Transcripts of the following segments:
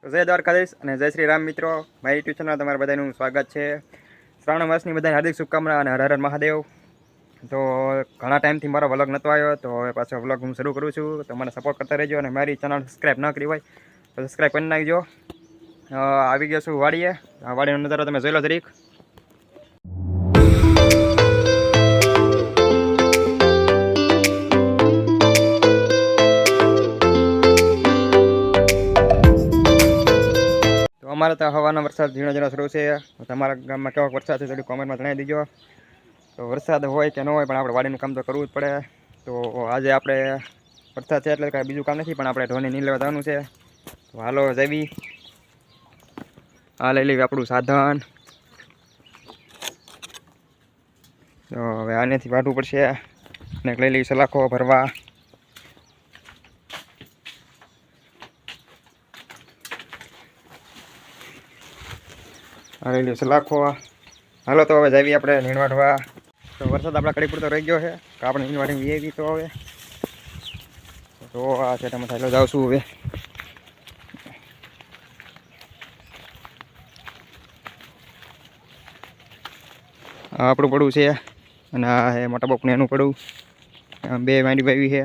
જય દ્વારકાધીશ અને જય શ્રી રામ મિત્રો, મારી યુટ્યુબ ચેનલ તમારા બધાનું સ્વાગત છે. શ્રાવણ માસની બધાને હાર્દિક શુભકામના અને હર હર મહાદેવ. તો ઘણા ટાઈમથી મારો વ્લોગ નહોતો આવ્યો, તો હવે પાછો વ્લોગ હું શરૂ કરું છું. તો મને સપોર્ટ કરતા રહેજો અને મારી ચેનલ સબસ્ક્રાઈબ ન કરી હોય તો સબસ્ક્રાઈબ કરી નાખજો. આવી ગયો છું વાડીએ. આ વાડીનો નજારો તમે જોઈ લો જરીક. અમારે તો હવાનો વરસાદ ઝીણો ઝીણો શરૂ છે. તમારા ગામમાં કેવો વરસાદ છે થોડી કોમેન્ટમાં જણાવી દીજો. તો વરસાદ હોય કે ન હોય પણ આપણે વાડીનું કામ તો કરવું જ પડે. તો આજે આપણે વરસાદ છે એટલે કાંઈ બીજું કામ નથી, પણ આપણે ઢોરની નીલ લેવા જવાનું છે. તો હાલો જવી, આ લઈ લેવી આપણું સાધન. તો હવે આનેથી વાઢવું પડશે અને લઈ લેવી સલાખો ભરવા. લઈ લઈએ સલાખો. હાલો તો હવે જઈએ આપણે નીણ વાઢવા. તો વરસાદ આપણા કડી પૂરતો રહી ગયો છે તો આપણે નીણ વાઢી એવી. તો હવે તો આ છે તમે થાયલો જાઉં છું હવે. આ આપણું પડવું છે અને આ એ મોટા બાપને એનું પડવું. બે માંડી વાવી છે.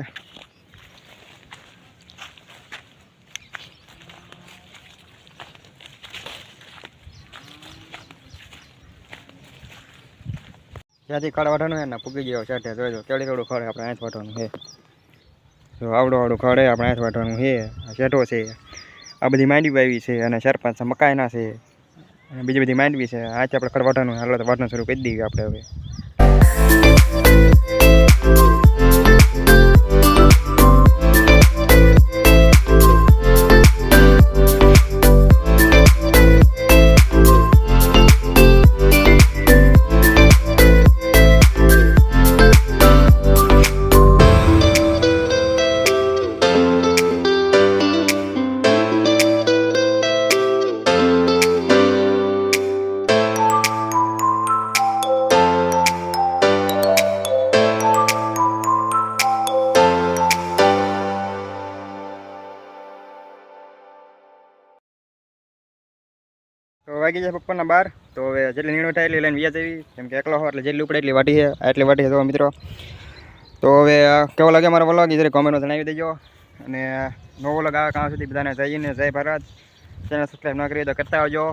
ત્યાંથી ખડ વાઢવાનું છે ને પૂગી ગયો શેઠે જોઈજો કેળી થોડું ખડે આપણે આંચ વાઢવાનું છે. તો આવડું ખડે આપણે આંચ વાઢવાનું છે. આ શેઠો છે, આ બધી માંડવી વાવી છે અને 4-5 મકાઈના છે અને બીજી બધી માંડવી છે. આંચ આપણે ખડ વાઢવાનું. હાલો તો વાઢવાનું શરૂ કરી દઈએ આપણે હવે. તો વાગી જાય પપ્પાના 12. તો હવે જેટલી નીણો થાય એટલી લઈને વ્યા જવી, કેમ કે એકલો હો એટલે જેટલી ઉપડે એટલી વાટી છે. એટલી વાટી છે તો મિત્રો. તો હવે કેવો લાગે મારો વ્લોગ એ કોમેન્ટમાં જણાવી દેજો. અને નવો વ્લોગ આવે કાં સુધી બધાને જઈને જય ભારત. ચેનલ સબસ્ક્રાઈબ ન કરી તો કરતા આવજો.